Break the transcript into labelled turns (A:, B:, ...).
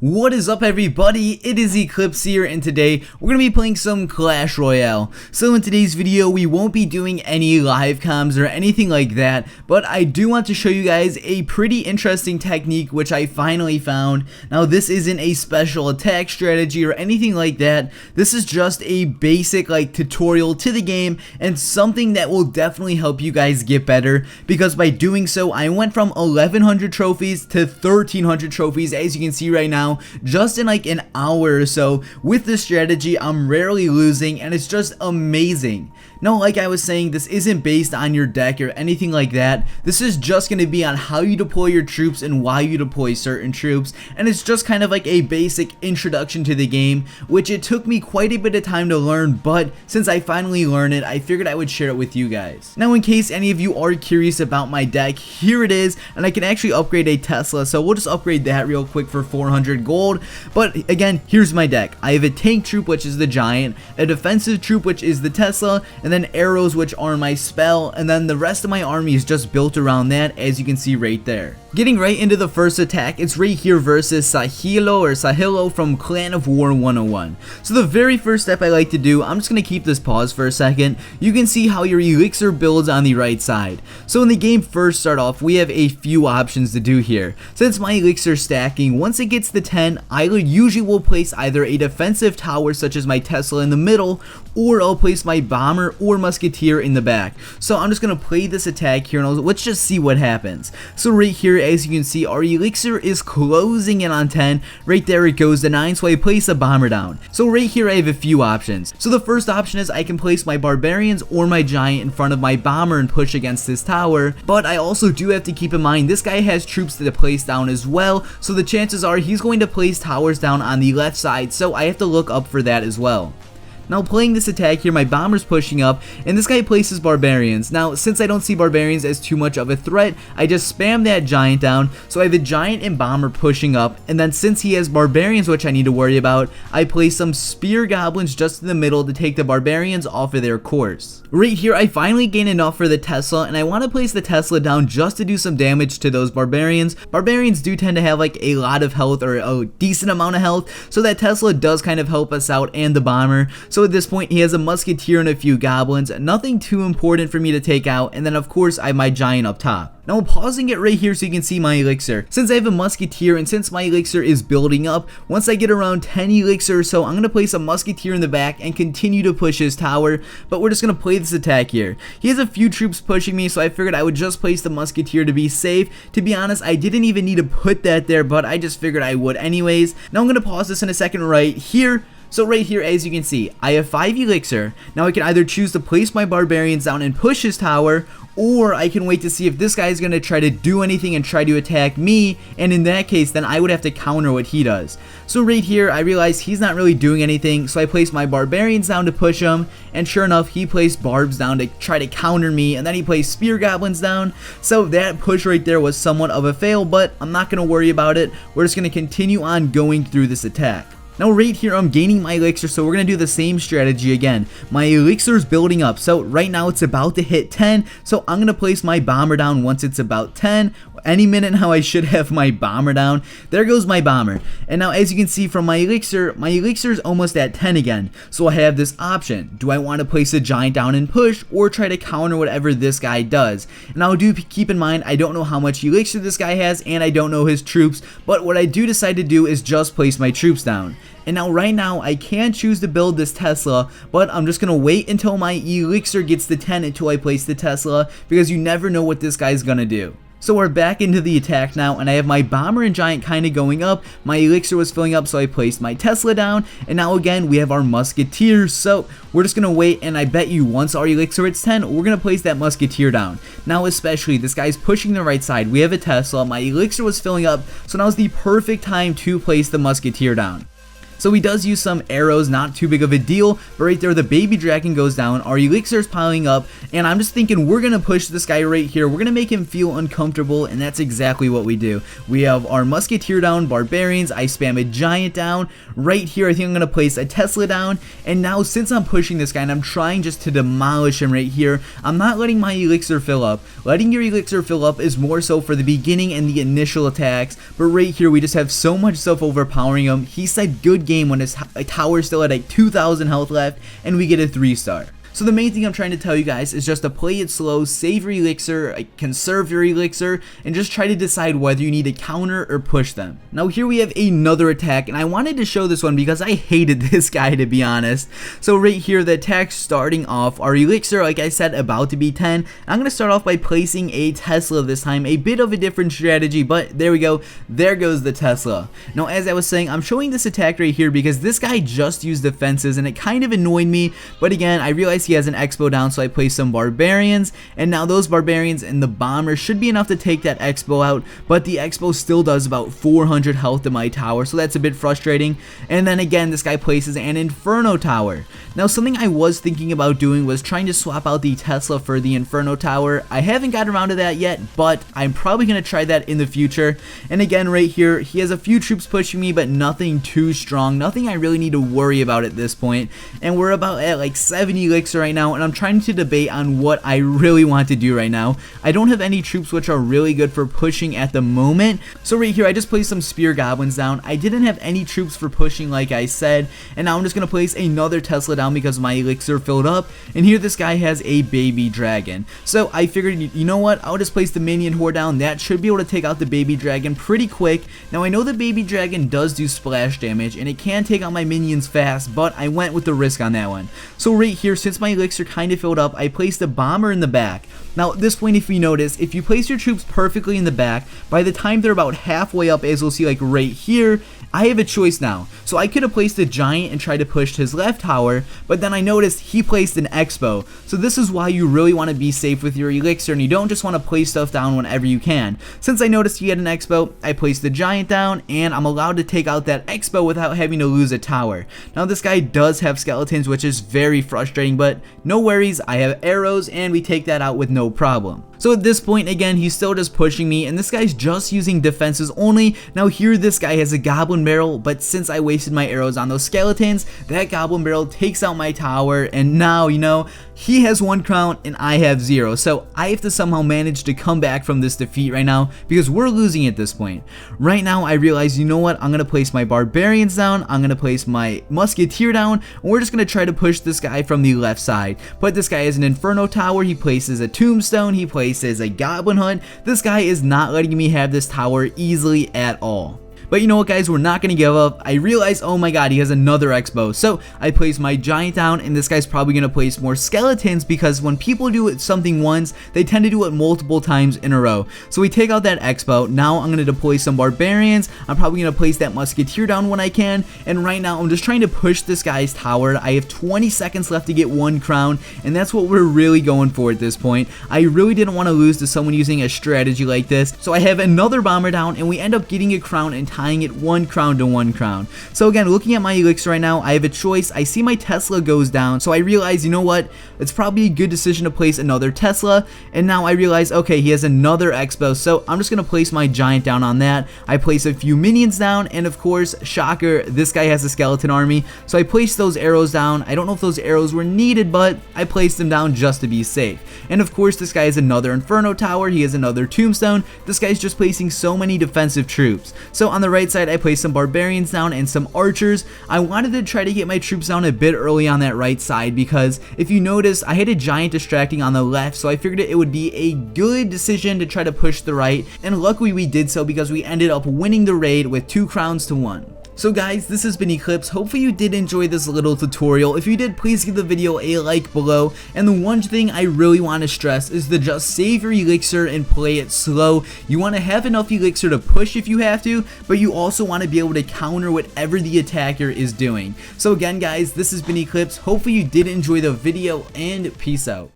A: What is up everybody, it is Eclihpse here, and today we're going to be playing some Clash Royale. So in today's video we won't be doing any live comms or anything like that, but I do want to show you guys a pretty interesting technique which I finally found. Now this isn't a special attack strategy or anything like that, this is just a basic tutorial to the game and something that will definitely help you guys get better, because by doing so I went from 1100 trophies to 1300 trophies as you can see right now, just in an hour or so. With this strategy I'm rarely losing and it's just amazing. Now, like I was saying, this isn't based on your deck or anything like that. This is just going to be on how you deploy your troops and why you deploy certain troops, and it's just kind of like a basic introduction to the game, which it took me quite a bit of time to learn, but since I finally learned it, I figured I would share it with you guys. Now, in case any of you are curious about my deck, here it is, and I can actually upgrade a Tesla, so we'll just upgrade that real quick for 400 gold. But again, here's my deck. I have a tank troop, which is the giant, a defensive troop, which is the Tesla, and then arrows, which are my spell, and then the rest of my army is just built around that, as you can see right there. Getting right into the first attack, it's right here versus Sahilo from Clan of War 101. So the very first step I like to do, I'm just going to keep this pause for a second. You can see how your elixir builds on the right side. So when the game first start off, we have a few options to do here. Since my elixir stacking, once it gets to 10, I usually will place either a defensive tower such as my Tesla in the middle, or I'll place my bomber or musketeer in the back. So I'm just going to play this attack here and let's just see what happens. So right here, as you can see, our elixir is closing in on 10. Right there it goes to 9, so I place a bomber down. So right here I have a few options. So the first option is I can place my barbarians or my giant in front of my bomber and push against this tower, but I also do have to keep in mind this guy has troops to place down as well, so the chances are he's going to place towers down on the left side, so I have to look up for that as well. Now playing this attack here, my bomber's pushing up, and this guy places barbarians. Now since I don't see barbarians as too much of a threat, I just spam that giant down, so I have a giant and bomber pushing up, and then since he has barbarians which I need to worry about, I place some spear goblins just in the middle to take the barbarians off of their course. Right here I finally gain enough for the Tesla, and I want to place the Tesla down just to do some damage to those barbarians. Barbarians do tend to have a lot of health, or a decent amount of health, so that Tesla does kind of help us out, and the bomber. So at this point he has a musketeer and a few goblins, nothing too important for me to take out, and then of course I have my giant up top. Now pausing it right here so you can see my elixir. Since I have a musketeer and since my elixir is building up, once I get around 10 elixir or so, I'm going to place a musketeer in the back and continue to push his tower, but we're just going to play this attack here. He has a few troops pushing me, so I figured I would just place the musketeer to be safe. To be honest, I didn't even need to put that there, but I just figured I would anyways. Now I'm going to pause this in a second right here. So right here, as you can see, I have 5 elixir. Now I can either choose to place my barbarians down and push his tower, or I can wait to see if this guy is going to try to do anything and try to attack me, and in that case then I would have to counter what he does. So right here I realize he's not really doing anything, so I place my barbarians down to push him, and sure enough he placed barbs down to try to counter me, and then he placed spear goblins down. So that push right there was somewhat of a fail, but I'm not going to worry about it. We're just going to continue on going through this attack. Now right here I'm gaining my elixir, so we're going to do the same strategy again. My elixir is building up, so right now it's about to hit 10, so I'm going to place my bomber down once it's about 10. Any minute now I should have my bomber down. There goes my bomber. And now as you can see from my elixir is almost at 10 again. So I have this option. Do I want to place a giant down and push, or try to counter whatever this guy does? Now do keep in mind I don't know how much elixir this guy has, and I don't know his troops, but what I do decide to do is just place my troops down. And now right now I can choose to build this Tesla, but I'm just going to wait until my elixir gets to 10 until I place the Tesla, because you never know what this guy's going to do. So we're back into the attack now, and I have my bomber and giant kind of going up. My elixir was filling up, so I placed my Tesla down, and now again we have our musketeers. So we're just gonna wait, and I bet you once our elixir hits 10, we're gonna place that musketeer down. Now especially this guy's pushing the right side. We have a Tesla. My elixir was filling up, so now's the perfect time to place the musketeer down. So he does use some arrows, not too big of a deal, but right there the baby dragon goes down, our elixir is piling up, and I'm just thinking we're gonna push this guy right here. We're gonna make him feel uncomfortable, and that's exactly what we do. We have our musketeer down, barbarians, I spam a giant down. Right here I think I'm gonna place a Tesla down, and now since I'm pushing this guy and I'm trying just to demolish him right here, I'm not letting my elixir fill up. Letting your elixir fill up is more so for the beginning and the initial attacks, but right here we just have so much stuff overpowering him. He said good game when his tower still had like 2,000 health left, and we get a 3-star. So the main thing I'm trying to tell you guys is just to play it slow, save your elixir, conserve your elixir, and just try to decide whether you need to counter or push them. Now here we have another attack, and I wanted to show this one because I hated this guy, to be honest. So right here, the attack starting off, our elixir, like I said, about to be 10. I'm going to start off by placing a Tesla this time, a bit of a different strategy, but there we go, there goes the Tesla. Now as I was saying, I'm showing this attack right here because this guy just used defenses and it kind of annoyed me, but again, I realized he has an expo down, so I placed some barbarians, and now those barbarians and the bomber should be enough to take that expo out, but the expo still does about 400 health to my tower, so that's a bit frustrating. And then again, this guy places an inferno tower. Now something I was thinking about doing was trying to swap out the Tesla for the inferno tower. I haven't got around to that yet, but I'm probably going to try that in the future. And again, right here, he has a few troops pushing me, but nothing too strong, nothing I really need to worry about at this point. And we're about at like 70 elixir right now, and I'm trying to debate on what I really want to do right now. I don't have any troops which are really good for pushing at the moment, so right here I just placed some spear goblins down. I didn't have any troops for pushing like I said, and now I'm just going to place another Tesla down because my elixir filled up, and here this guy has a baby dragon. So I figured, you know what, I'll just place the minion horde down. That should be able to take out the baby dragon pretty quick. Now I know the baby dragon does do splash damage, and it can take out my minions fast, but I went with the risk on that one. So right here, since my elixir kind of filled up, I placed a bomber in the back. Now at this point, if you notice, if you place your troops perfectly in the back, by the time they're about halfway up, as you'll see like right here, I have a choice now. So I could have placed a giant and tried to push his left tower, but then I noticed he placed an expo. So this is why you really want to be safe with your elixir, and you don't just want to place stuff down whenever you can. Since I noticed he had an expo, I placed the giant down, and I'm allowed to take out that expo without having to lose a tower. Now this guy does have skeletons, which is very frustrating, but no worries, I have arrows, and we take that out with no problem. So at this point, again, he's still just pushing me, and this guy's just using defenses only. Now here, this guy has a goblin barrel, but since I wasted my arrows on those skeletons, that goblin barrel takes out my tower, and now, you know, he has 1 crown and I have 0. So I have to somehow manage to come back from this defeat right now because we're losing at this point. Right now, I realize, you know what, I'm going to place my barbarians down, I'm going to place my musketeer down, and we're just going to try to push this guy from the left side. But this guy has an inferno tower, he places a tombstone, he places a goblin hunt. This guy is not letting me have this tower easily at all. But you know what, guys, we're not going to give up. I realized, oh my god, he has another expo. So I placed my giant down, and this guy's probably going to place more skeletons because when people do something once, they tend to do it multiple times in a row. So we take out that expo. Now I'm going to deploy some barbarians. I'm probably going to place that musketeer down when I can. And right now, I'm just trying to push this guy's tower. I have 20 seconds left to get 1 crown, and that's what we're really going for at this point. I really didn't want to lose to someone using a strategy like this. So I have another bomber down, and we end up getting a crown and tying it 1 crown to 1 crown. So again, looking at my elixir right now, I have a choice. I see my Tesla goes down, so I realize, you know what, it's probably a good decision to place another Tesla. And now I realize, okay, he has another expo, so I'm just gonna place my giant down on that. I place a few minions down, and of course, shocker, this guy has a skeleton army, so I placed those arrows down. I don't know if those arrows were needed, but I placed them down just to be safe. And of course, this guy has another inferno tower, he has another tombstone. This guy's just placing so many defensive troops. So on the right side, I placed some barbarians down and some archers. I wanted to try to get my troops down a bit early on that right side because if you notice, I had a giant distracting on the left, so I figured it would be a good decision to try to push the right, and luckily we did so because we ended up winning the raid with 2 crowns to 1. So guys, this has been Eclipse. Hopefully you did enjoy this little tutorial. If you did, please give the video a like below. And the one thing I really want to stress is to just save your elixir and play it slow. You want to have enough elixir to push if you have to, but you also want to be able to counter whatever the attacker is doing. So again guys, this has been Eclipse. Hopefully you did enjoy the video, and peace out.